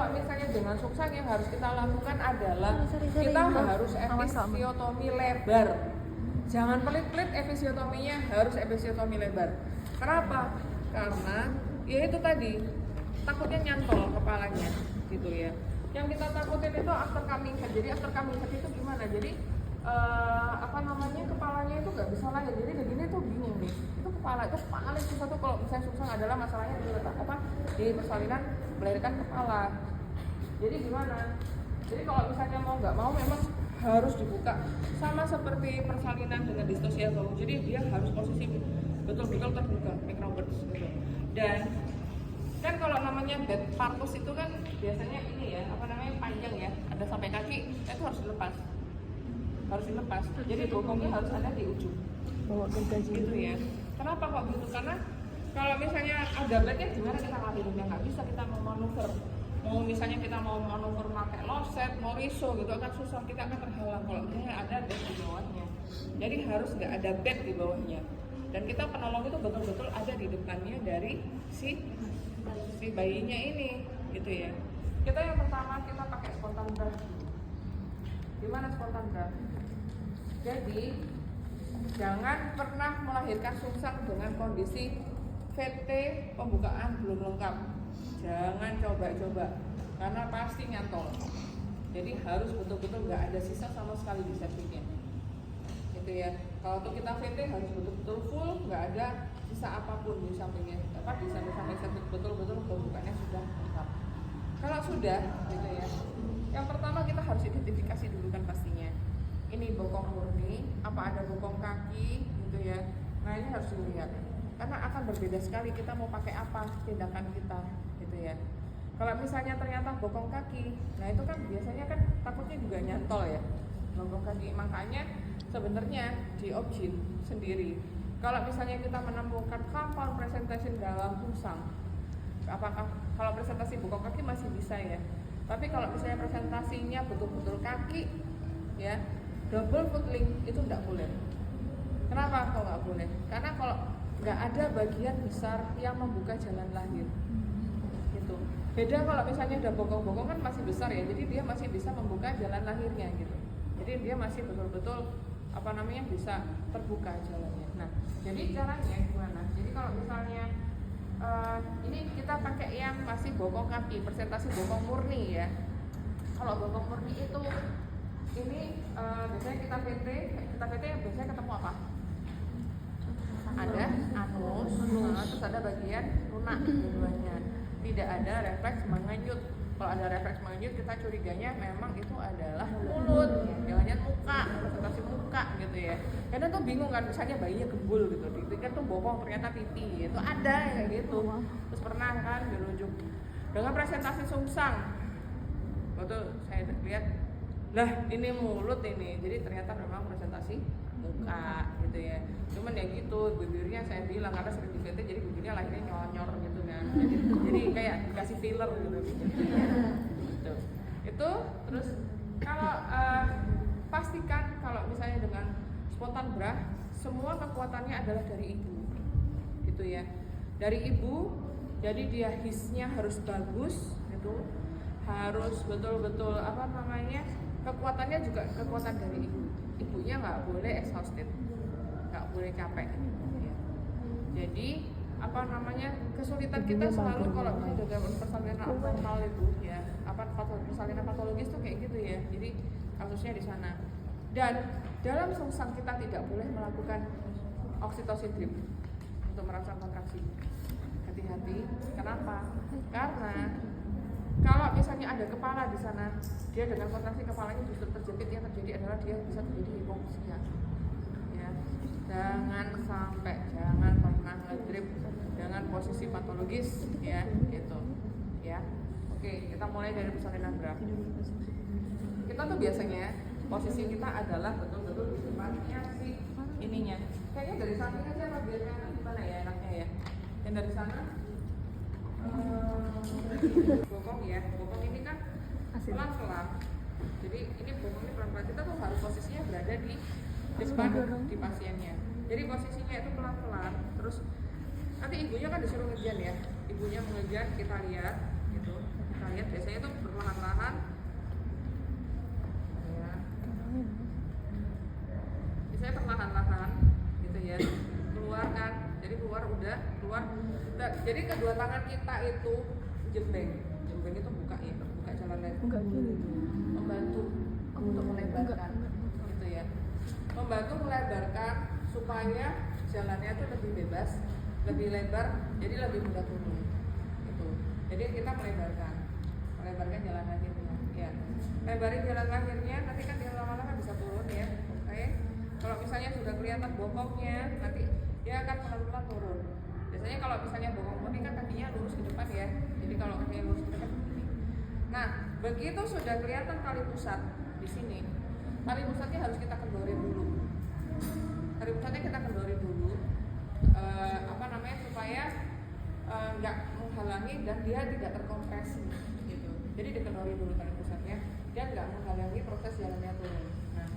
kalau misalnya dengan sungsang yang harus kita lakukan adalah kita harus episiotomi lebar. Jangan pelit-pelit episiotominya, harus episiotomi lebar. Kenapa? Karena ya itu tadi takutnya nyantol kepalanya gitu ya. Yang kita takutin itu after coming head. Jadi after coming head itu gimana? Jadi kepalanya itu nggak bisa lahir. Jadi begini tuh bingung nih. Itu kepala itu paling susah tuh kalau misalnya sungsang adalah masalahnya di letak di persalinan melahirkan kepala. Jadi gimana? Jadi kalau misalnya mau nggak mau memang harus dibuka sama seperti persalinan dengan distosia bawah. Jadi dia harus posisi betul-betul terbuka microburst gitu. Dan kan kalau namanya bed partus itu kan biasanya ini ya panjang ya, ada sampai kaki, itu harus dilepas. Jadi bokongnya harus ada di ujung bawa ke gaji gitu ya. Kenapa kok gitu? Karena kalau misalnya ada bednya gimana kita ngelahirinnya, nggak bisa kita mau manuver. Mau misalnya kita mau manuver pakai loset, mau riso gitu akan susah, kita akan terhalang kalau misalnya ada bed di bawahnya. Jadi harus nggak ada bed di bawahnya. Dan kita penolong itu betul-betul ada di depannya dari si bayinya ini gitu ya. Kita yang pertama kita pakai spontan bra. Gimana spontan bra? Jadi jangan pernah melahirkan sungsang dengan kondisi VT pembukaan belum lengkap. Jangan coba-coba karena pasti nyantol. Jadi harus betul-betul nggak ada sisa sama sekali di septiknya. Gitu ya. Kalau untuk kita VT harus betul-betul full, nggak ada sisa apapun di sampingnya. Di samping septik betul-betul pembukaannya sudah lengkap. Kalau sudah, gitu ya. Yang pertama kita harus identifikasi dulu kan pastinya. Ini bokong murni, apa ada bokong kaki, gitu ya. Nah ini harus dilihat. Karena akan berbeda sekali kita mau pakai apa tindakan kita, gitu ya. Kalau misalnya ternyata bokong kaki, nah itu kan biasanya kan takutnya juga nyantol ya, bokong kaki. Makanya sebenarnya di objin sendiri, kalau misalnya kita menemukan compound presentation dalam sungsang, apakah kalau presentasi bokong kaki masih bisa ya, tapi kalau misalnya presentasinya betul-betul kaki, ya double foot link itu tidak boleh. Kenapa kalau nggak boleh? Karena kalau nggak ada bagian besar yang membuka jalan lahir gitu. Beda kalau misalnya ada bokong-bokong kan masih besar ya, jadi dia masih bisa membuka jalan lahirnya gitu. Jadi dia masih betul-betul bisa terbuka jalannya. Nah, jadi caranya gimana? Jadi kalau misalnya ini kita pakai yang masih bokong kaki, presentasi bokong murni ya. Kalau bokong murni itu ini biasanya kita PT biasanya ketemu apa? Ada anus, terus ada bagian lunak keduanya. Tidak ada refleks mengenyut. Kalau ada refleks mengenyut kita curiganya memang itu adalah mulut, jangan muka, presentasi muka gitu ya. Karena tuh bingung kan, misalnya bayinya gembul gitu, dipikir tuh bokong ternyata pipi, itu ada kayak gitu. Terus pernah kan dirujuk dengan presentasi sungsang, waktu saya lihat, lah ini mulut ini, jadi ternyata memang presentasi muka gitu ya. Cuman ya gitu, bibirnya saya bilang karena sering di PT jadi bibirnya lahirnya nyonyor gitu kan. Jadi kayak dikasih filler gitu. Gitu. Itu terus kalau pastikan kalau misalnya dengan spontan bra semua kekuatannya adalah dari ibu. Gitu ya. Dari ibu, jadi dia hisnya harus bagus gitu. Harus betul-betul kekuatannya juga kekuatan dari ibu. Ibunya nggak boleh exhausted, nggak boleh capek ya. Jadi kesulitan kita selalu kalau misalnya dalam persalinan abnormal itu ya, persalinan patologis tuh kayak gitu ya. Jadi kasusnya di sana. Dan dalam sungsang kita tidak boleh melakukan oksitosin drip untuk merangsang kontraksi. Hati-hati. Kenapa? Karena kalau misalnya ada kepala di sana, dia dengan kontraksi kepalanya justru terjepit, yang terjadi adalah dia bisa terjadi hipoksia. Ya, jangan pernah ngedrip dengan posisi patologis, ya, gitu, ya. Oke, kita mulai dari persalinan bra. Kita tuh biasanya posisi kita adalah betul-betul di depannya si ininya. Kayaknya dari samping aja apa biasanya gimana ya enaknya ya? Yang dari sana. Bokong ya, bokong ini kan pelan-pelan. Jadi ini bokongnya pelan-pelan. Kita tuh harus posisinya berada di depan di pasiennya. Jadi posisinya itu pelan-pelan. Terus nanti ibunya kan disuruh ngejan ya. Ibunya mengejan, kita lihat gitu. Kita lihat biasanya tuh keluar. Nah, jadi kedua tangan kita itu jembeng itu buka ya, buka jalan lebar. Enggak gini. Membantu untuk melebarkan, gitu ya. Membantu melebarkan supaya jalannya itu lebih bebas, lebih lebar, jadi lebih mudah turun. Gitu. Jadi kita melebarkan jalan lahirnya. Ya, lebarin jalan lahirnya, nanti kan dia lama-lama bisa turun ya. Oke. Kalau misalnya sudah kelihatan bokongnya, nanti dia akan pelan-pelan turun. Biasanya kalau misalnya bokong murni kan kakinya lurus ke depan ya. Jadi kalau kakinya lurus ke depan begini. Nah, begitu sudah kelihatan tali pusat di sini, tali pusatnya harus kita kendorin dulu. Tali pusatnya kita kendorin dulu, supaya nggak menghalangi dan dia tidak terkompresi. Gitu. Jadi dikendorin dulu tali pusatnya, dan nggak menghalangi proses jalannya turun. Nah,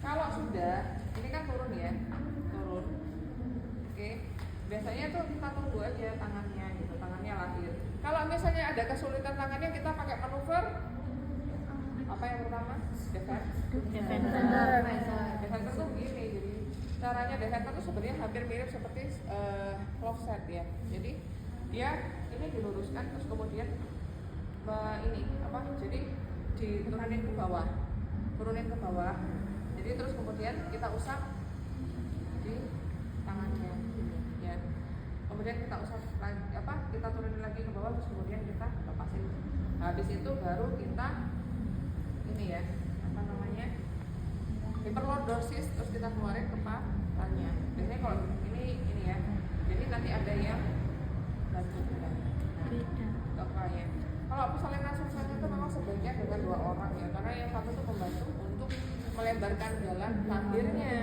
kalau sudah, ini kan turun ya, turun. Oke. Biasanya tuh kita tunggu aja tangannya gitu, tangannya lahir. Kalau misalnya ada kesulitan tangannya, kita pakai manuver. Apa yang pertama? Defender tuh begini, jadi caranya defender tuh sebenarnya hampir mirip seperti love set ya. Jadi dia ini diluruskan terus kemudian jadi diturunin ke bawah, Jadi terus kemudian kita usap di tangannya. Kemudian kita usap lagi, kita turunin lagi ke bawah, terus kemudian kita lepasin. Habis itu baru kita hiperlordosis, terus kita keluarin kepalanya. Biasanya kalau ini ya, jadi nanti ada yang bantu kita. Kepalanya. Kalau persalinan susahnya itu memang sebaiknya dengan 2 orang ya, karena yang satu itu membantu untuk melebarkan jalan lahirnya.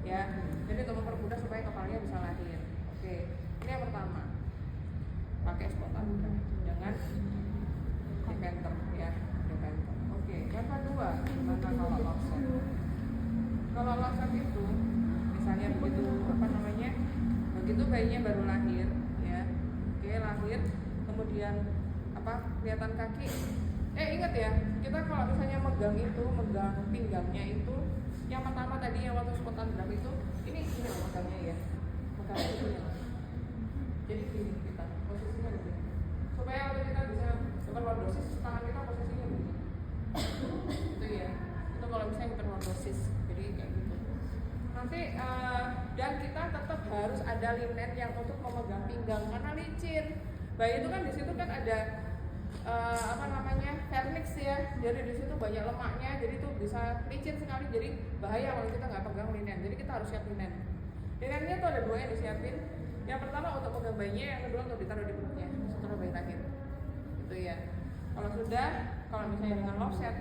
Ya, jadi untuk mempermudah supaya kepalanya bisa lahir. Oke, ini yang pertama, pakai spontan dengan defender ya, defender. Oke, yang kedua, gimana kalau lopset? Kalau lopset itu, misalnya begitu bayinya baru lahir, ya, oke lahir, kemudian kelihatan kaki. Ingat ya, kita kalau misalnya megang pinggangnya itu, yang pertama tadi yang waktu spontan grab itu, ini megangnya ya, megangnya itu ya. Jadi gini kita, posisinya begini. Supaya waktu kita bisa hiperlordosis, tangan kita posisinya begini. Itu ya, itu kalau misalnya hiperlordosis, jadi kayak gitu. Nanti dan kita tetap harus ada linen yang untuk memegang pinggang karena licin. Bayi itu kan di situ kan ada vernix ya, jadi di situ banyak lemaknya, jadi itu bisa licin sekali, jadi bahaya kalau kita nggak pegang linen. Jadi kita harus siap linen. Linennya tuh ada 2 yang disiapin. Yang pertama untuk pegang bayinya, yang kedua untuk ditaruh di perutnya setelah bayi lahir. Itu ya. Kalau misalnya dengan lopset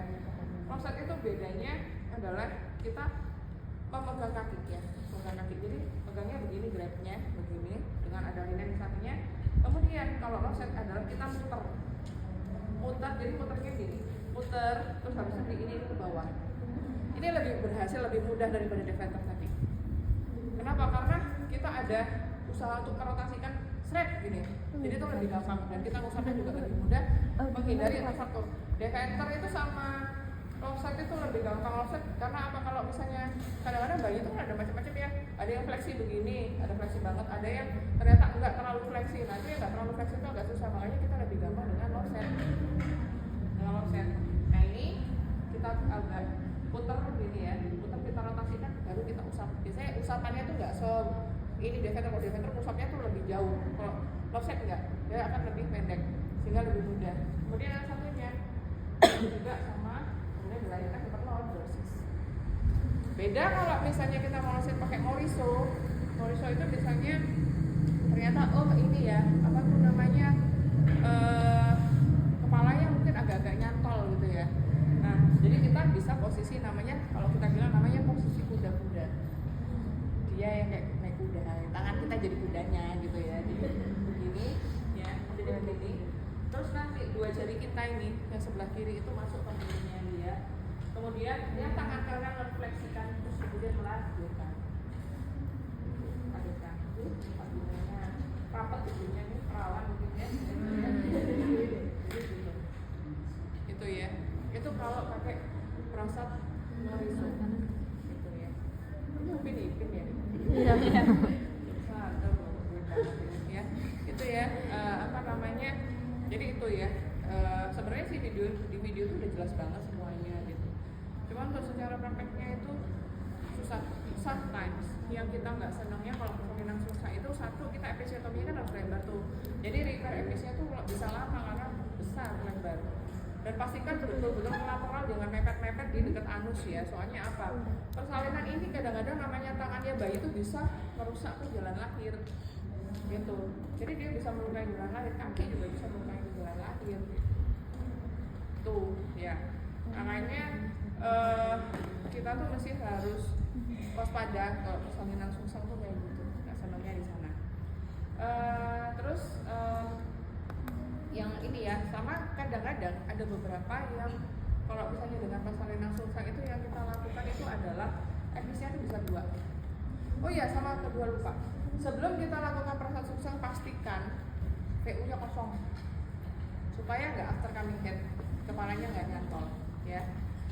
itu bedanya adalah kita memegang kaki ya, memegang kaki. Jadi pegangnya begini, grabnya begini dengan ada linen di sampingnya. Kemudian kalau lopset adalah kita muter, jadi muternya gini, terus habis itu ini ke bawah. Ini lebih berhasil, lebih mudah daripada defender tadi. Kenapa? Karena kita ada usaha untuk merotasikan strap gini, jadi itu lebih gampang dan kita ngusapnya juga lebih mudah, menghindari refraktur. Defender itu sama lopset itu lebih gampang. Lopset karena apa? Kalau misalnya kadang-kadang bayi itu kan ada macam-macam ya, ada yang fleksi begini, ada fleksi banget, ada yang ternyata enggak terlalu fleksi. Nah itu yang enggak terlalu fleksi itu agak susah, makanya kita lebih gampang dengan lopset. Nah ini kita agak putar begini ya, kita rotasikan, baru kita usap. Biasanya usapannya tuh enggak ini defender, kalau defender usapnya tuh lebih jauh, kalau lopset enggak, dia akan lebih pendek sehingga lebih mudah. Kemudian yang satunya juga sama, kemudian dilahirkan hiperlordosis. Beda kalau misalnya kita mau lopset pakai Moriso itu biasanya ternyata ini ya, kepalanya mungkin agak-agak nyantol gitu ya. Nah jadi kita bisa posisi namanya, kalau kita bilang namanya posisi kuda-kuda. Dia yang kayak naik kuda, tangan kita jadi kudanya gitu ya. Jadi begini ya, jadi begini. Terus nanti 2 jari kita ini yang sebelah kiri itu masuk ke mulutnya dia. Kemudian dia tangan kanan refleksikan, terus kemudian melahirkan. Adukkan, tabungannya rapat ujungnya ini perawan ujungnya. Itu ya. Itu kalau pakai perasat Moriso. Gitu ya. Ini Upin Ipin ya. Iya. Jadi itu ya, sebenarnya sih di video itu udah jelas banget semuanya gitu. Cuman untuk secara prakteknya itu susah. Sometimes yang kita nggak senangnya kalau persalinan susah itu, satu, kita episiotominya kan harus lebar tuh. Jadi repair episnya tuh bisa lama karena besar lebar. Dan pastikan betul-betul lateral, jangan mepet-mepet di dekat anus ya. Soalnya apa? Persalinan ini kadang-kadang namanya tangannya bayi itu bisa merusak ke jalan lahir gitu. Jadi dia bisa melukai jalan lahir, kaki juga bisa melukai jalan lahir tuh ya. Makanya kita tuh mesti harus waspada kalau persalinan susah tuh kayak gitu, nggak senangnya di sana. Terus yang ini ya, sama kadang-kadang ada beberapa yang kalau misalnya dengan persalinan susah itu yang kita lakukan itu adalah episnya itu bisa 2. Oh iya, sama kedua lupa. Sebelum kita lakukan persalinan susah, pastikan VU-nya kosong supaya nggak after coming head, kepalanya nggak nyantol ya.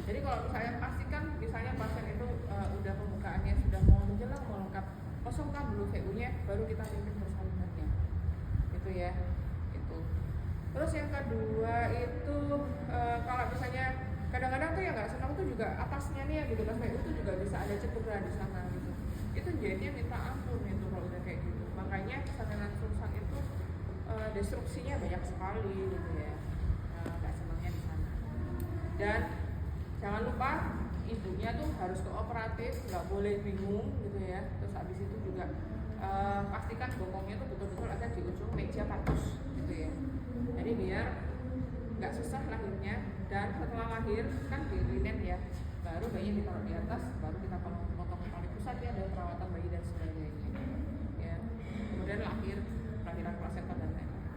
Jadi kalau misalnya pastikan misalnya pasien itu udah pembukaannya sudah mau menjelang mau lengkap, kosongkan dulu VU-nya, baru kita pimpin persalinannya itu ya. Itu terus yang kedua itu kalau misalnya kadang-kadang tuh yang nggak senang tuh juga atasnya nih yang di dekat VU tuh juga bisa ada cedera di sana gitu. Itu jadinya minta ampun itu kalau udah kayak gitu. Makanya persalinan susah itu destruksinya banyak sekali gitu ya. Nggak senangnya di sana. Dan jangan lupa ibunya tuh harus kooperatif, nggak boleh bingung gitu ya. Terus habis itu juga pastikan bokongnya tuh betul-betul ada di ujung meja patus gitu ya. Jadi biar nggak susah lahirnya. Dan setelah lahir kan di linen ya, baru bayi ditaruh di atas, baru kita potong tali pusat ya, dan perawatan bayi dan sebagainya ya. Kemudian lahiran plasenta dan lain-lain.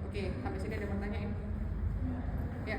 Oke, sampai sini ada pertanyaan ya.